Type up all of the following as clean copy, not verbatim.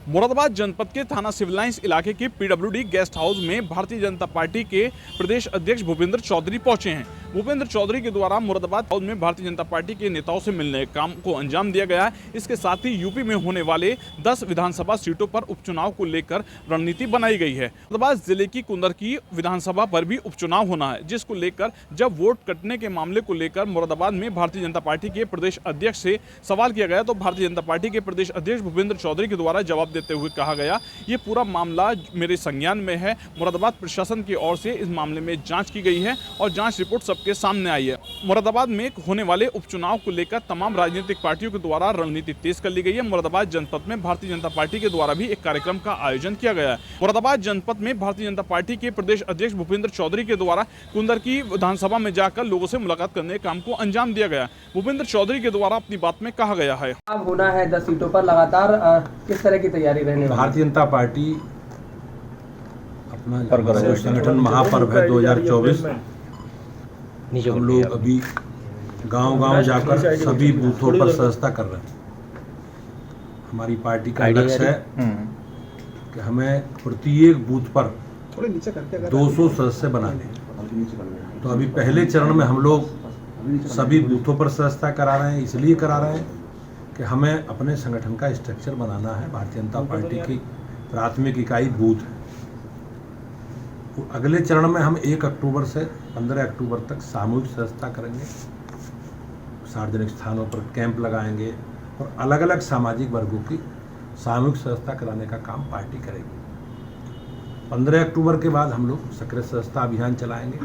मुरादाबाद जनपद के थाना सिविल लाइंस इलाके के पीडब्ल्यूडी गेस्ट हाउस में भारतीय जनता पार्टी के प्रदेश अध्यक्ष भूपेंद्र चौधरी पहुंचे हैं। भूपेंद्र चौधरी के द्वारा मुरादाबाद हाउस में भारतीय जनता पार्टी के नेताओं से मिलने के काम को अंजाम दिया गया है। इसके साथ ही यूपी में होने वाले 10 विधानसभा सीटों पर उपचुनाव को लेकर रणनीति बनाई गई है। मुरादाबाद जिले की कुंदरकी विधानसभा पर भी उपचुनाव होना है, जिसको लेकर जब वोट कटने के मामले को लेकर मुरादाबाद में भारतीय जनता पार्टी के प्रदेश अध्यक्ष से सवाल किया गया तो भारतीय जनता पार्टी के प्रदेश अध्यक्ष भूपेंद्र चौधरी के द्वारा जवाब देते हुए कहा गया, ये पूरा मामला मेरे संज्ञान में है। मुरादाबाद प्रशासन की ओर से इस मामले में जांच की गई है और जांच रिपोर्ट सबके सामने आई है। मुरादाबाद में होने वाले उपचुनाव को लेकर तमाम राजनीतिक पार्टियों के द्वारा रणनीति तेज कर ली गई है। मुरादाबाद जनपद में भारतीय जनता पार्टी के द्वारा भी एक कार्यक्रम का आयोजन किया गया है। मुरादाबाद जनपद में भारतीय जनता पार्टी के प्रदेश अध्यक्ष भूपेंद्र चौधरी के द्वारा कुंदरकी विधानसभा में जाकर लोगों से मुलाकात करने के काम को अंजाम दिया गया। भूपेंद्र चौधरी के द्वारा अपनी बात में कहा गया है, अब होना है 10 सीटों पर लगातार किस तरह की तैयारी रहने वाली है? भारतीय जनता पार्टी अपना जो संगठन महापर्व है 2024, हम लोग अभी गांव-गांव जाकर सभी बूथों पर सदस्यता कर रहे हैं। हमारी पार्टी का लक्ष्य है कि हमें प्रत्येक बूथ पर 200 सदस्य बनाने। तो अभी पहले चरण में हम लोग सभी बूथों पर सदस्यता करा रहे हैं। इसलिए करा रहे हैं कि हमें अपने संगठन का स्ट्रक्चर बनाना है। भारतीय जनता पार्टी की प्राथमिक इकाई बूथ है। तो अगले चरण में हम 1 अक्टूबर से 15 अक्टूबर तक सामूहिक सदस्यता करेंगे। सार्वजनिक स्थानों पर कैंप लगाएंगे और अलग अलग सामाजिक वर्गों की सामूहिक सदस्यता कराने का काम पार्टी करेगी। 15 अक्टूबर के बाद हम लोग सक्रिय सदस्यता अभियान चलाएंगे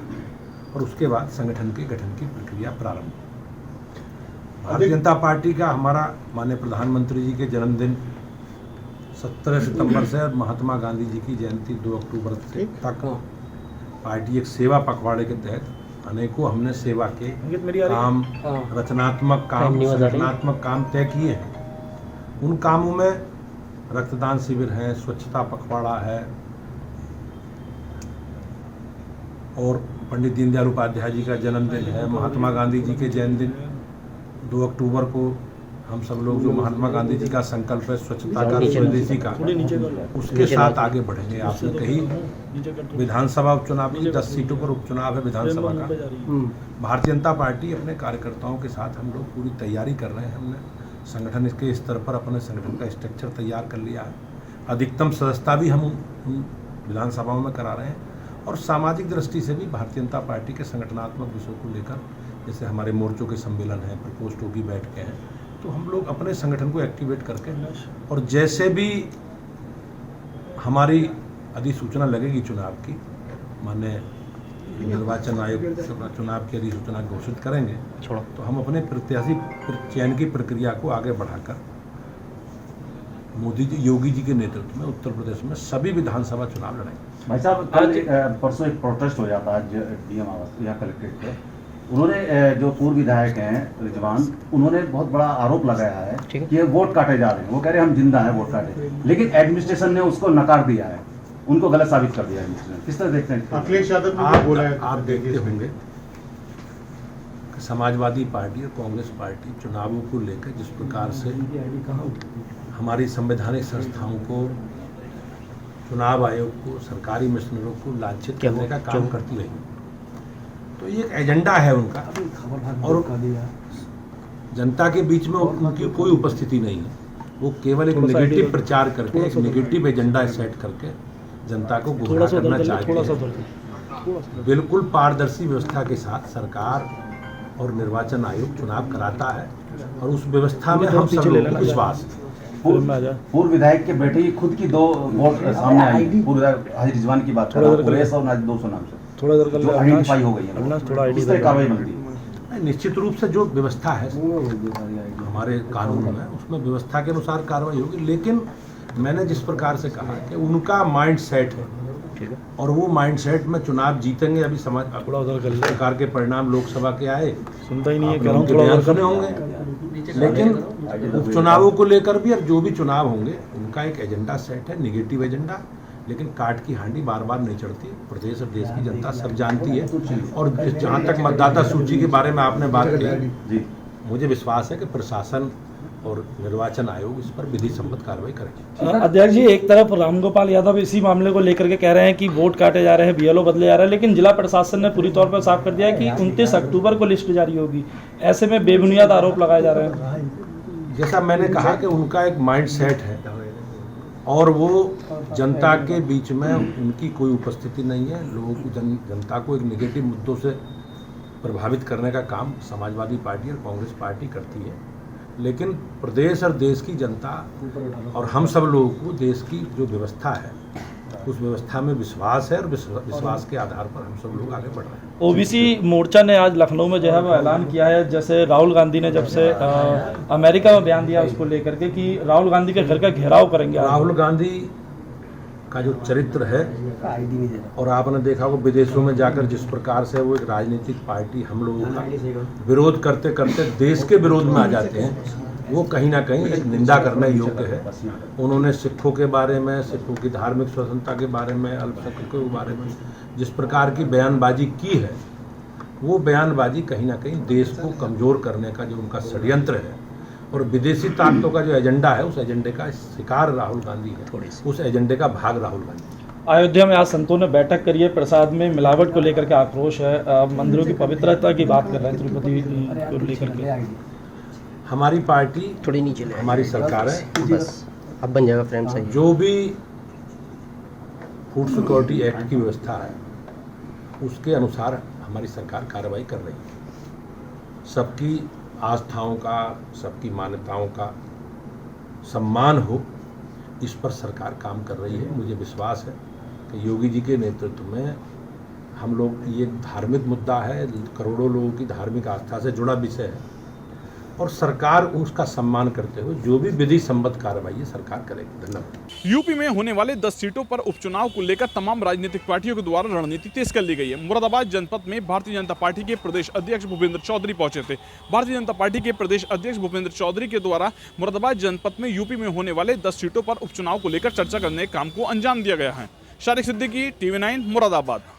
और उसके बाद संगठन के गठन की प्रक्रिया प्रारंभ। भारतीय जनता पार्टी का हमारा माननीय प्रधानमंत्री जी के जन्मदिन 17 सितंबर से और महात्मा गांधी जी की जयंती 2 अक्टूबर तक पार्टी एक सेवा पखवाड़े के तहत अनेकों हमने सेवा के काम, रचनात्मक काम, संगठनात्मक काम तय किए हैं। उन कामों में रक्तदान शिविर है, स्वच्छता पखवाड़ा है और पंडित दीनदयाल उपाध्याय जी का जन्मदिन है। महात्मा गांधी जी के जन्मदिन 2 अक्टूबर को हम सब लोग जो महात्मा गांधी जी का संकल्प है स्वच्छता का, स्वदेशी का, उसके साथ आगे बढ़ेंगे। आपने कही विधानसभा उपचुनाव की 10 सीटों पर उपचुनाव है विधानसभा का। भारतीय जनता पार्टी अपने कार्यकर्ताओं के साथ हम लोग पूरी तैयारी कर रहे हैं। हमने संगठन के स्तर पर अपने संगठन का स्ट्रक्चर तैयार कर लिया है। अधिकतम सदस्यता भी हम उन विधानसभाओं में करा रहे हैं और सामाजिक दृष्टि से भी भारतीय जनता पार्टी के संगठनात्मक विषयों को लेकर, जैसे हमारे मोर्चों के सम्मेलन हैं, प्रकोष्ठों की बैठकें हैं, तो हम लोग अपने संगठन को एक्टिवेट करके और जैसे भी हमारी अधिसूचना लगेगी चुनाव की, माननीय निर्वाचन आयोग चुनाव की अधिसूचना घोषित करेंगे, तो हम अपने प्रत्याशी चयन की प्रक्रिया को आगे बढ़ाकर मोदी जी, योगी जी के नेतृत्व में उत्तर प्रदेश में सभी विधानसभा चुनाव लड़ेंगे। भाई साहब, कल परसों एक प्रोटेस्ट हो जाता है डीएम आवास यहाँ कलेक्ट्रेट पे। उन्होंने जो पूर्व विधायक हैं रिजवान, उन्होंने बहुत बड़ा आरोप लगाया है कि वोट काटे जा रहे हैं। वो कह रहे हैं हम जिंदा हैं, वोट काटे, लेकिन एडमिनिस्ट्रेशन ने उसको नकार दिया है, उनको गलत साबित कर दिया है। किस तरह देखते हैं? अखिलेश यादव आप देखते होंगे कि समाजवादी पार्टी और कांग्रेस पार्टी चुनावों को लेकर जिस प्रकार से हमारी संवैधानिक संस्थाओं को, चुनाव आयोग को, सरकारी मिशनरों को लांछित करने का काम करती रही, तो ये एक एजेंडा है उनका और जनता के बीच में उनकी कोई उपस्थिति नहीं है। वो केवल एक नेगेटिव प्रचार करके, एक नेगेटिव एजेंडा सेट करके जनता को गुमराह करना चाहते हैं। बिल्कुल पारदर्शी व्यवस्था के साथ सरकार और निर्वाचन आयोग चुनाव कराता है और उस व्यवस्था में हम सब लोगों को विश्वास है। पूर्व विधायक के बेटे की खुद की 2 वोट सामने आई। पूर्व विधायक हाजी रिजवान की बात कर रहा हूं, ओवैस और नाजिर 200 नाम से थोड़ा आइडेंटिफाई हो गई है, इस तरह कार्रवाई बनती है। निश्चित रूप से जो व्यवस्था है हमारे कानून में, उसमें व्यवस्था के अनुसार कार्रवाई होगी। लेकिन मैंने जिस प्रकार से कहा कि उनका माइंड सेट है और वो माइंड सेट में चुनाव जीतेंगे। अभी समाज सरकार के परिणाम लोकसभा के आए, सुनता ही नहीं है, बयान सुने होंगे, लेकिन उपचुनावों को लेकर भी और जो भी चुनाव होंगे उनका एक एजेंडा सेट है, नेगेटिव एजेंडा। लेकिन काट की हांडी बार बार नहीं चढ़ती, प्रदेश और देश की जनता सब जानती है। और जहाँ तक मतदाता सूची के बारे में आपने बात की, मुझे विश्वास है कि प्रशासन और निर्वाचन आयोग इस पर विधि सम्मत कार्रवाई करेगा। अध्यक्ष जी, एक तरफ रामगोपाल यादव इसी मामले को लेकर के कह रहे हैं कि वोट काटे जा रहे हैं, बीएलओ बदले जा रहे हैं, लेकिन जिला प्रशासन ने पूरी तौर पर साफ कर दिया है कि 29 अक्टूबर को लिस्ट जारी होगी। ऐसे में बेबुनियाद आरोप लगाए जा रहे हैं। जैसा मैंने कहा कि उनका एक माइंड सेट है और वो जनता के बीच में उनकी कोई उपस्थिति नहीं है। लोगों को जनता को एक नेगेटिव मुद्दों से प्रभावित करने का काम समाजवादी पार्टी और कांग्रेस पार्टी करती है, लेकिन प्रदेश और देश की जनता और हम सब लोगों को देश की जो व्यवस्था है उस व्यवस्था में विश्वास है और विश्वास के आधार पर हम सब लोग आगे बढ़ रहे हैं। ओबीसी मोर्चा ने आज लखनऊ में जो है वो ऐलान किया है, जैसे राहुल गांधी ने जब से अमेरिका में बयान दिया उसको लेकर के कि राहुल गांधी के घर का घेराव करेंगे। राहुल गांधी का जो चरित्र है और आपने देखा वो विदेशों में जाकर जिस प्रकार से वो एक राजनीतिक पार्टी हम लोगों का विरोध करते करते देश के विरोध में आ जाते हैं, वो कहीं ना कहीं एक निंदा करने योग्य है। उन्होंने सिखों के बारे में, सिखों की धार्मिक स्वतंत्रता के बारे में, अल्पसंख्यकों के बारे में जिस प्रकार की बयानबाजी की है, वो बयानबाजी कहीं ना कहीं देश को कमज़ोर करने का जो उनका षड्यंत्र है और विदेशी ताकतों का जो एजेंडा है उस एजेंडे का शिकार राहुल गांधी है, उस एजेंडे का भाग राहुल गांधी। अयोध्या में आज संतों ने बैठक करी है, प्रसाद में मिलावट को लेकर के आक्रोश है, मंदिरों की पवित्रता की बात कर रहे हैं तिरुपति को लेकर के। हमारी पार्टी थोड़ी नीचे हमारी सरकार है, बस अब बन जाएगा फ्रेम सही। जो भी फूड सिक्योरिटी एक्ट की व्यवस्था है उसके अनुसार हमारी सरकार कार्रवाई कर रही है। सबकी आस्थाओं का, सबकी मान्यताओं का सम्मान हो, इस पर सरकार काम कर रही है। मुझे विश्वास है कि योगी जी के नेतृत्व में हम लोग, ये धार्मिक मुद्दा है, करोड़ों लोगों की धार्मिक आस्था से जुड़ा विषय है और सरकार उसका सम्मान करते हुए जो भी विधि सम्मत कार्रवाई है सरकार करेगी। धन्यवाद। यूपी में होने वाले 10 सीटों पर उपचुनाव को लेकर तमाम राजनीतिक पार्टियों के द्वारा रणनीति तेज कर ली गई है। मुरादाबाद जनपद में भारतीय जनता पार्टी के प्रदेश अध्यक्ष भूपेंद्र चौधरी पहुंचे थे। भारतीय जनता पार्टी के प्रदेश अध्यक्ष भूपेंद्र चौधरी के द्वारा मुरादाबाद जनपद में यूपी में होने वाले 10 सीटों पर उपचुनाव को लेकर चर्चा करने के काम को अंजाम दिया गया है। शारिक सिद्दीकी, TV9 मुरादाबाद।